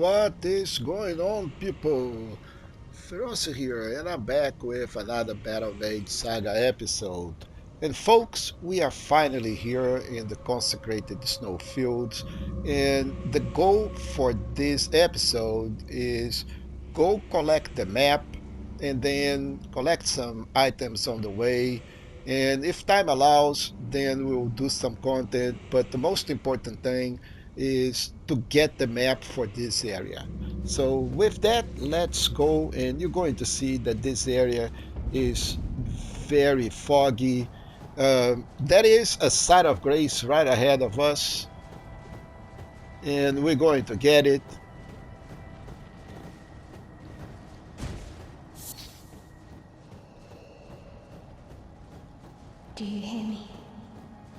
What is going on, people? Feroncio here, and I'm back with another Battle Mage Saga episode. And folks, we are finally here in the Consecrated Snowfields, and the goal for this episode is go collect the map and then collect some items on the way. And if time allows, then we'll do some content. But the most important thing is to get the map for this area. So with that, let's go, and you're going to see that this area is very foggy. That is a site of grace right ahead of us, and we're going to get it. Do you hear me?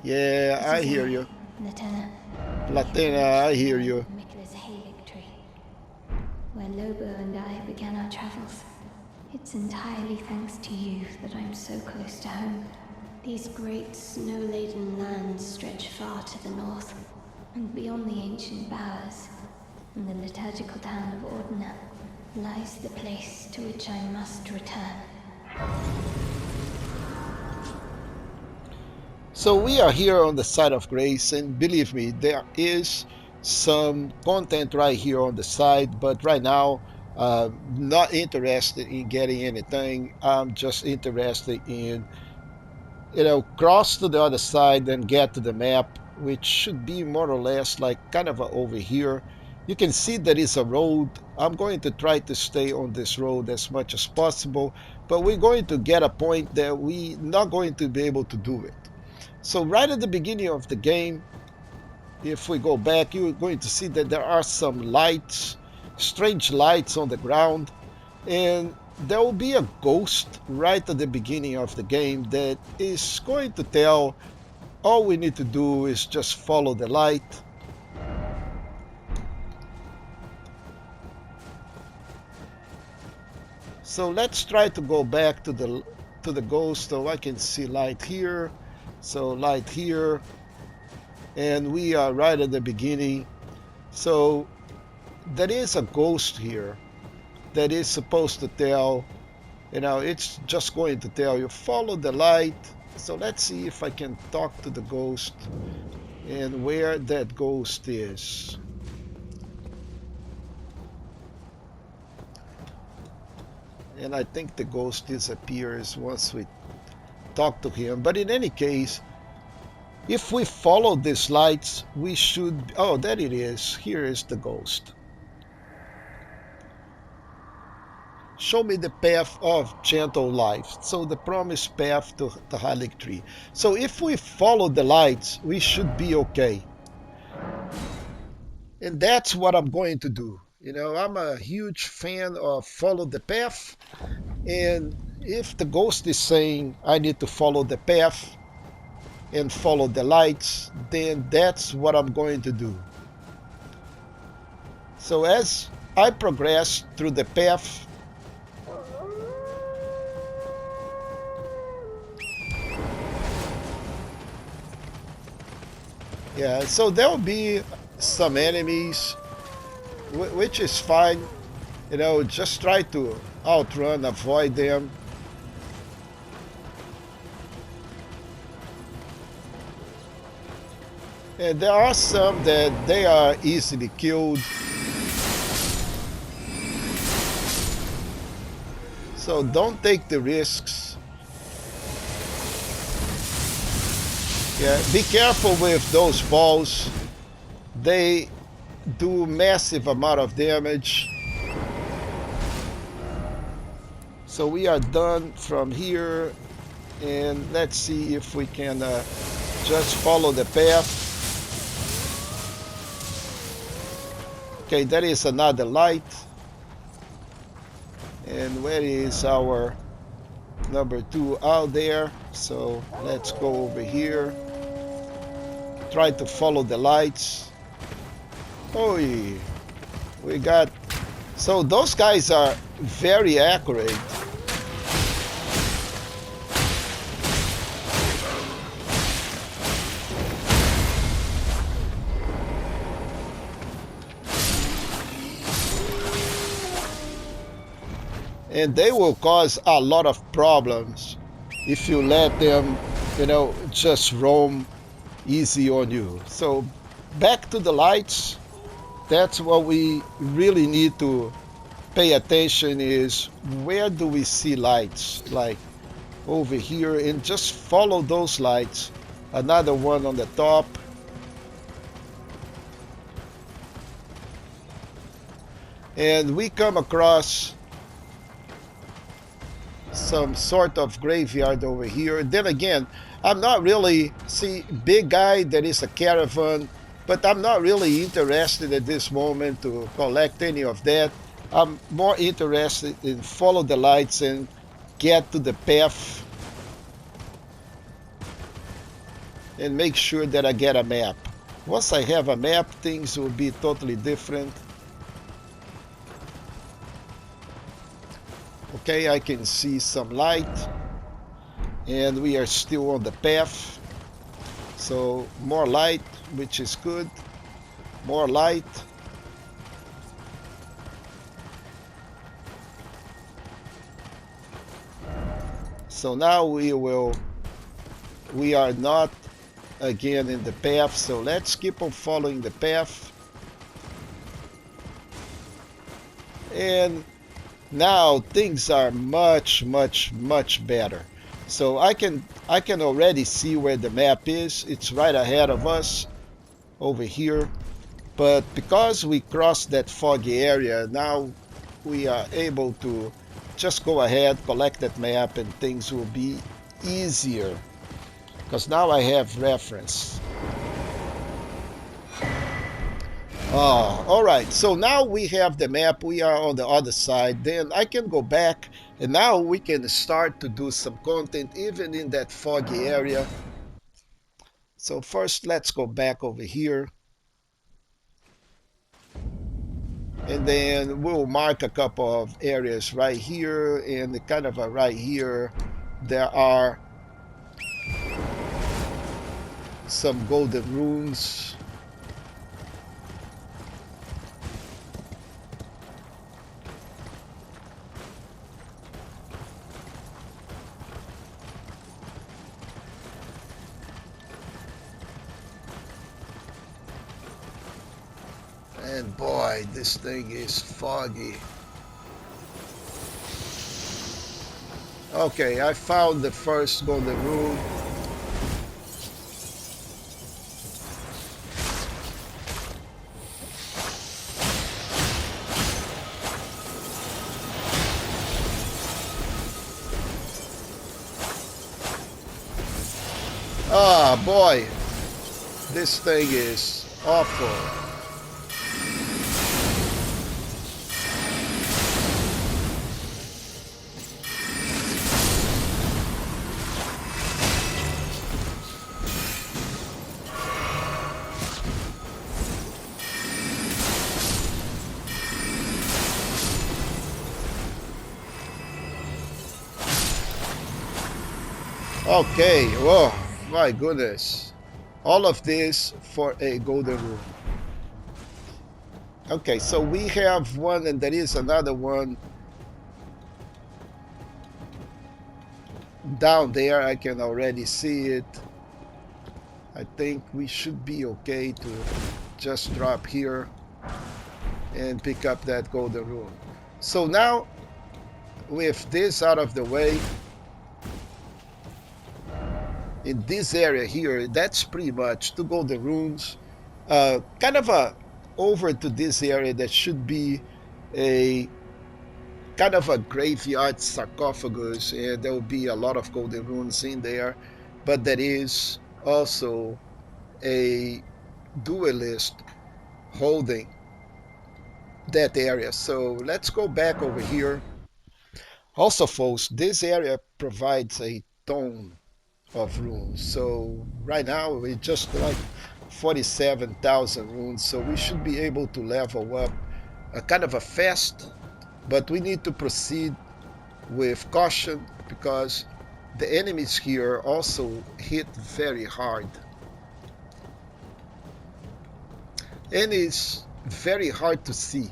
Yeah, I hear you. Lieutenant. Latina, I hear you. Michaela's hay victory, where Lobo and I began our travels. It's entirely thanks to you that I'm so close to home. These great snow-laden lands stretch far to the north, and beyond the ancient bowers, in the liturgical town of Ordina, lies the place to which I must return. So we are here on the side of grace, and believe me, there is some content right here on the side, but right now, not interested in getting anything. I'm just interested in, cross to the other side and get to the map, which should be more or less like kind of over here. You can see there is a road. I'm going to try to stay on this road as much as possible, but we're going to get a point that we're not going to be able to do it. So right at the beginning of the game, if we go back, you're going to see that there are some lights, strange lights on the ground, and there will be a ghost right at the beginning of the game that is going to tell all we need to do is just follow the light. So let's try to go back to the ghost so I can see light here. So light here, and we are right at the beginning. So there is a ghost here that is supposed to tell, it's just going to tell you follow the light. So let's see if I can talk to the ghost and where that ghost is. And I think the ghost disappears once we talk to him, but in any case, if we follow these lights, we should... Oh, there it is. Here is the ghost. Show me the path of gentle life. So the promised path to the Hylic tree. So if we follow the lights, we should be okay. And that's what I'm going to do. I'm a huge fan of follow the path. And if the ghost is saying I need to follow the path and follow the lights, then that's what I'm going to do. So as I progress through the path, yeah, so there will be some enemies, which is fine. Just try to outrun, avoid them. And there are some that they are easily killed. So don't take the risks. Yeah, be careful with those balls. They do massive amount of damage. So we are done from here, and let's see if we can just follow the path. Okay, that is another light. And where is our number 2 out there? So let's go over here. Try to follow the lights. Oh, we got... So those guys are very accurate. and they will cause a lot of problems if you let them, just roam easy on you. So back to the lights. That's what we really need to pay attention is where do we see lights, like over here, and just follow those lights. Another one on the top, and we come across some sort of graveyard over here. Then again, I'm not really, see, big guy, there is a caravan, but I'm not really interested at this moment to collect any of that. I'm more interested in follow the lights and get to the path and make sure that I get a map. Once I have a map, things will be totally different. Okay, I can see some light, and we are still on the path. So more light, which is good. More light. So now we are not again in the path, so let's keep on following the path. And now things are much better. So I can already see where the map is. It's right ahead of us over here. But because we crossed that foggy area, now we are able to just go ahead, collect that map, and things will be easier. Because now I have reference. All right, so now we have the map. We are on the other side. Then I can go back, and now we can start to do some content even in that foggy area. So first, let's go back over here. And then we'll mark a couple of areas right here, and kind of right here, there are some golden runes. And boy, this thing is foggy. Okay, I found the first golden rune. Ah, boy, this thing is awful. Okay, whoa, my goodness. All of this for a golden rune. Okay, so we have one, and there is another one down there. I can already see it. I think we should be okay to just drop here and pick up that golden rune. So now, with this out of the way, in this area here, that's pretty much 2 golden runes. Kind of over to this area that should be a kind of a graveyard sarcophagus, and there will be a lot of golden runes in there, but there is also a duelist holding that area. So let's go back over here. Also, folks, this area provides a ton of runes. So right now we just like 47,000 runes, so we should be able to level up a kind of a fast, but we need to proceed with caution because the enemies here also hit very hard, and it's very hard to see.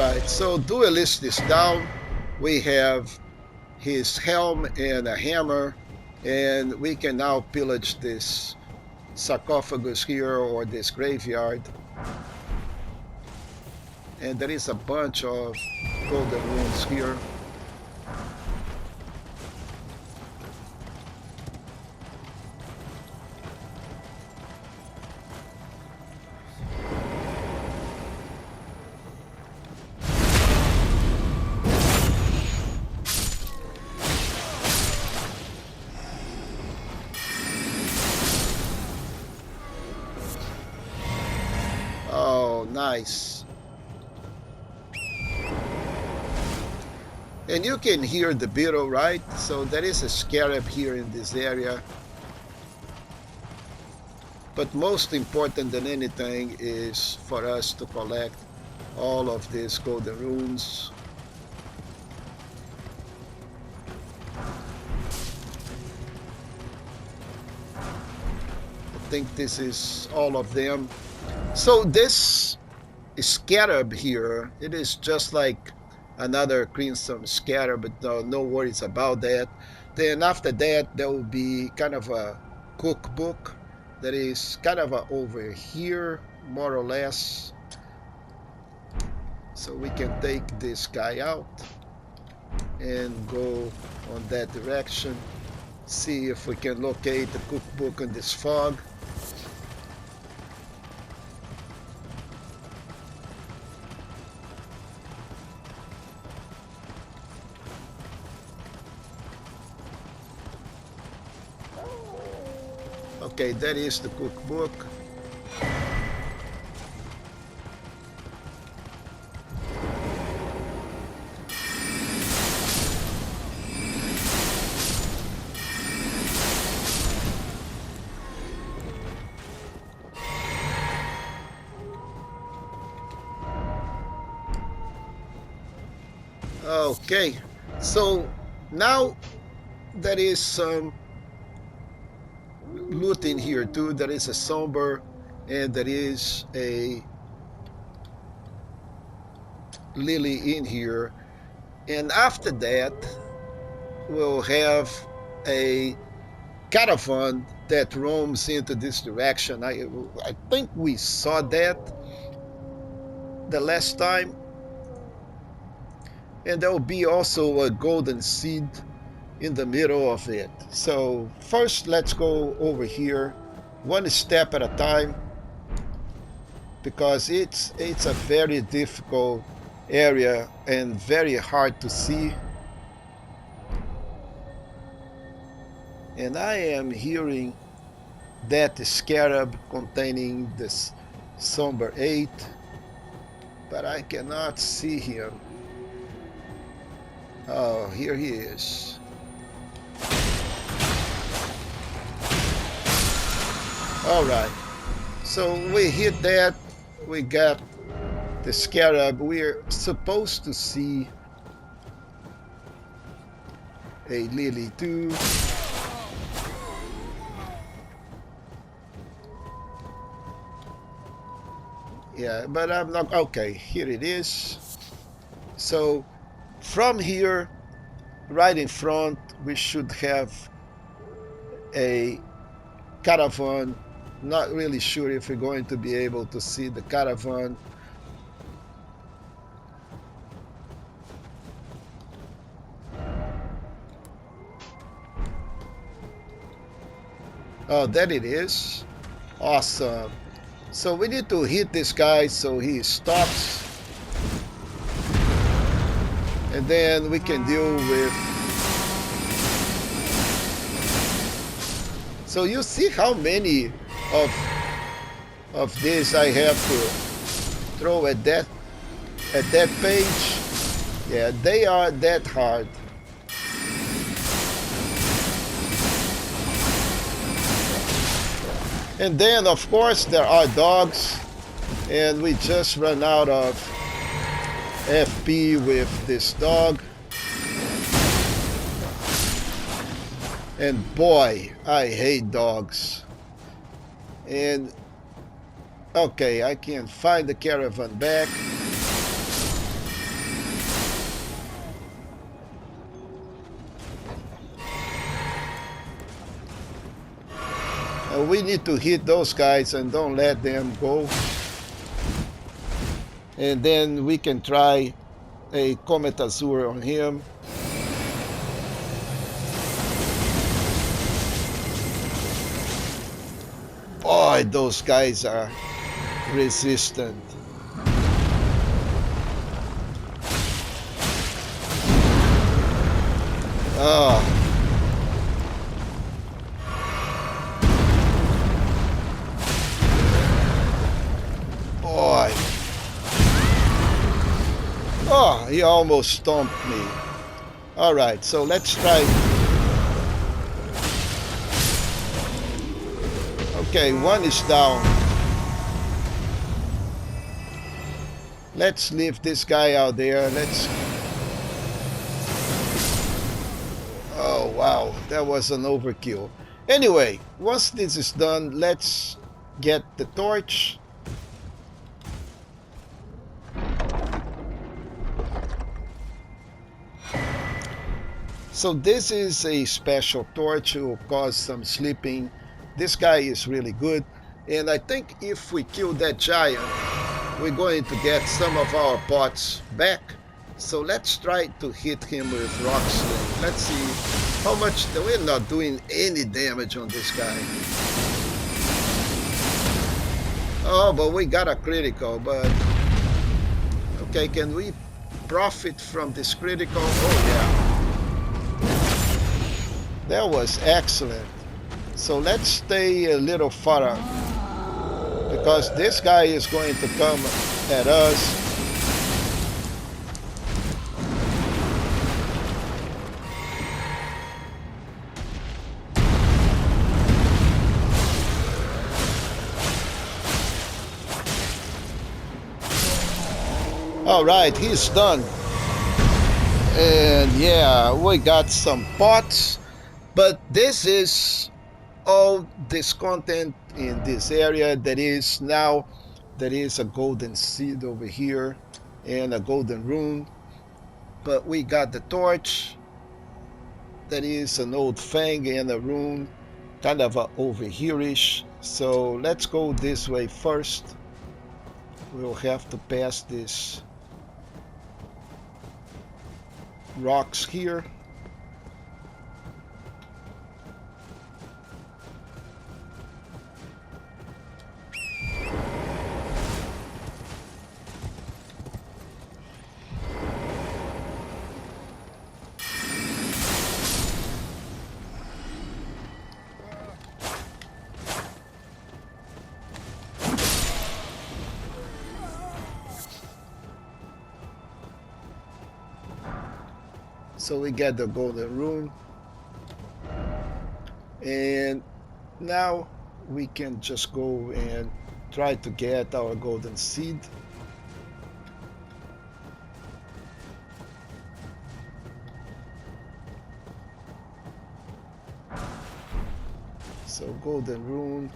Alright, so Duelist is down. We have his helm and a hammer, and we can now pillage this sarcophagus here, or this graveyard. And there is a bunch of golden runes here. Oh, nice. And you can hear the beetle, right? So there is a scarab here in this area. But most important than anything is for us to collect all of these golden runes. I think this is all of them. So this scarab here, it is just like another crimson scarab, but no worries about that. Then after that, there will be kind of a cookbook that is kind of over here, more or less. So we can take this guy out and go on that direction. See if we can locate the cookbook in this fog. Okay, that is the cookbook. Okay, so now there is some loot in here too. There is a somber and there is a lily in here, and after that we'll have a caravan that roams into this direction. I think we saw that the last time, and there will be also a golden seed in the middle of it. So first let's go over here one step at a time, because it's a very difficult area and very hard to see. And I am hearing that scarab containing this somber 8, but I cannot see him. Oh, here he is. All right, so we hit that. We got the scarab. We're supposed to see a lily too. Yeah, but I'm not. Okay, here it is. So from here, right in front, we should have a caravan. Not really sure if we're going to be able to see the caravan. Oh, there it is. Awesome. So we need to hit this guy so he stops, and then we can deal with. So you see how many of this I have to throw at that page. Yeah, they are that hard. And then of course there are dogs, and we just run out of FP with this dog. And boy, I hate dogs. And okay, I can find the caravan back. We need to hit those guys and don't let them go. And then we can try a Comet Azure on him. Boy, those guys are resistant. Oh. Boy. Oh, he almost stomped me. All right, so let's try. Okay, one is down. Let's leave this guy out there. Let's. Oh, wow, that was an overkill. Anyway, once this is done, let's get the torch. So this is a special torch. It will cause some sleeping. This guy is really good. And I think if we kill that giant, we're going to get some of our pots back. So let's try to hit him with rock sling. Let's see how much. We're not doing any damage on this guy. Oh, but we got a critical. But okay, can we profit from this critical? Oh yeah. That was excellent. So let's stay a little far because this guy is going to come at us. All right, he's done. And yeah, we got some pots. But this is all this content in this area. There is a golden seed over here and a golden rune. But we got the torch. That is an old fang and a rune, kind of over here-ish. So let's go this way first. We'll have to pass these rocks here. So we get the golden rune. And now we can just go and try to get our golden seed. So golden rune.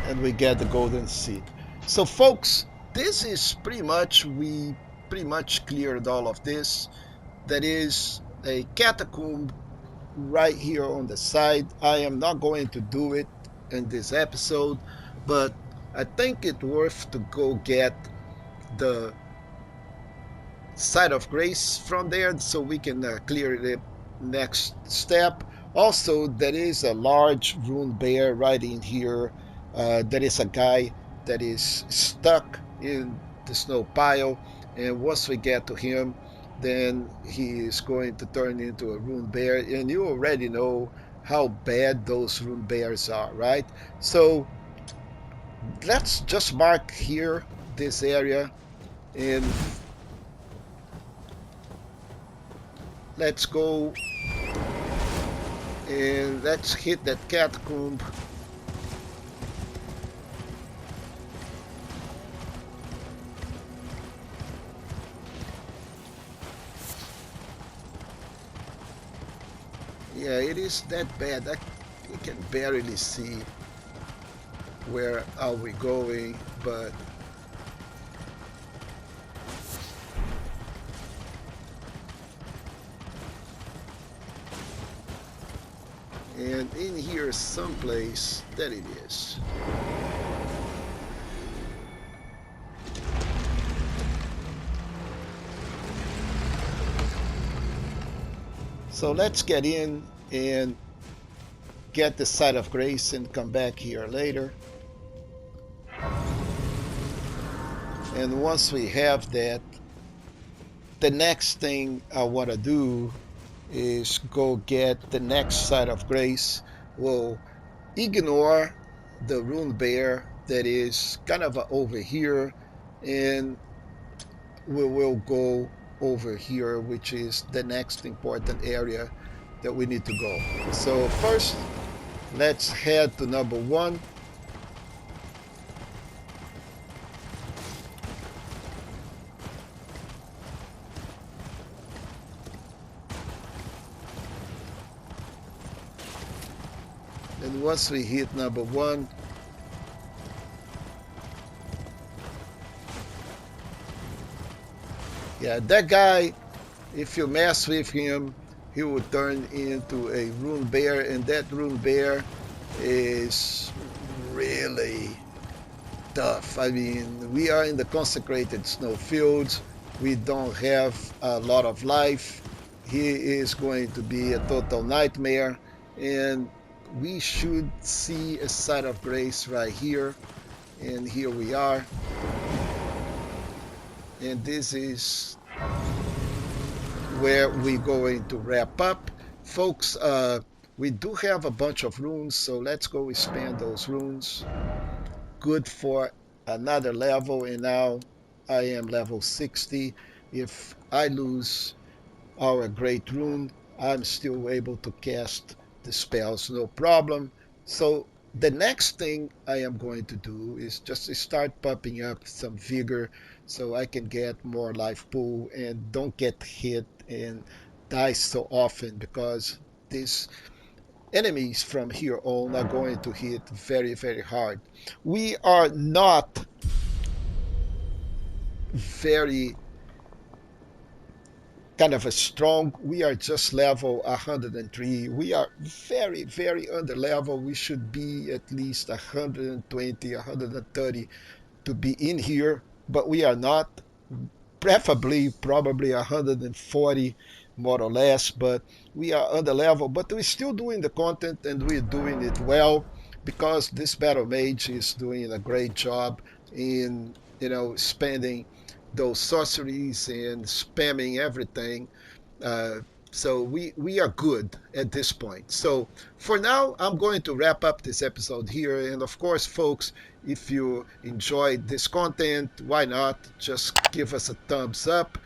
And we get the golden seed. So folks, this is we pretty much cleared all of this. That is a catacomb right here on the side. I am not going to do it in this episode, but I think it's worth to go get the site of grace from there so we can clear the next step. Also, there is a large rune bear right in here. There is a guy that is stuck in the snow pile, and once we get to him, then he is going to turn into a rune bear, and you already know how bad those rune bears are, right? So let's just mark here this area, and let's go and let's hit that catacomb. Yeah, it is that bad. I can barely see where are we going, but And in here someplace, there it is. So let's get in and get the site of grace and come back here later. And once we have that, the next thing I want to do is go get the next site of grace. We'll ignore the rune bear that is kind of over here, and we will go over here, which is the next important area that we need to go. So first, let's head to number 1. And once we hit number 1, yeah, that guy, if you mess with him, he will turn into a rune bear, and that rune bear is really tough. I mean, we are in the consecrated snowfields. We don't have a lot of life. He is going to be a total nightmare, and we should see a site of grace right here. And here we are. And this is where we're going to wrap up. Folks, we do have a bunch of runes, so let's go expand those runes. Good for another level, and now I am level 60. If I lose our great rune, I'm still able to cast the spells, no problem. So the next thing I am going to do is just start pumping up some vigor so I can get more life pool and don't get hit and die so often, because these enemies from here on are going to hit very, very hard. We are not very kind of a strong. We are just level 103. We are very, very under level. We should be at least 120, 130 to be in here, but we are not. Preferably, probably 140 more or less, but we are under level. But we're still doing the content, and we're doing it well, because this Battle Mage is doing a great job in, spending those sorceries and spamming everything. uh, so we are good at this point. So for now, I'm going to wrap up this episode here. And of course, folks, if you enjoyed this content, why not just give us a thumbs up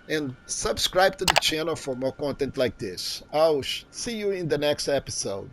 and subscribe to the channel for more content like this. I'll see you in the next episode.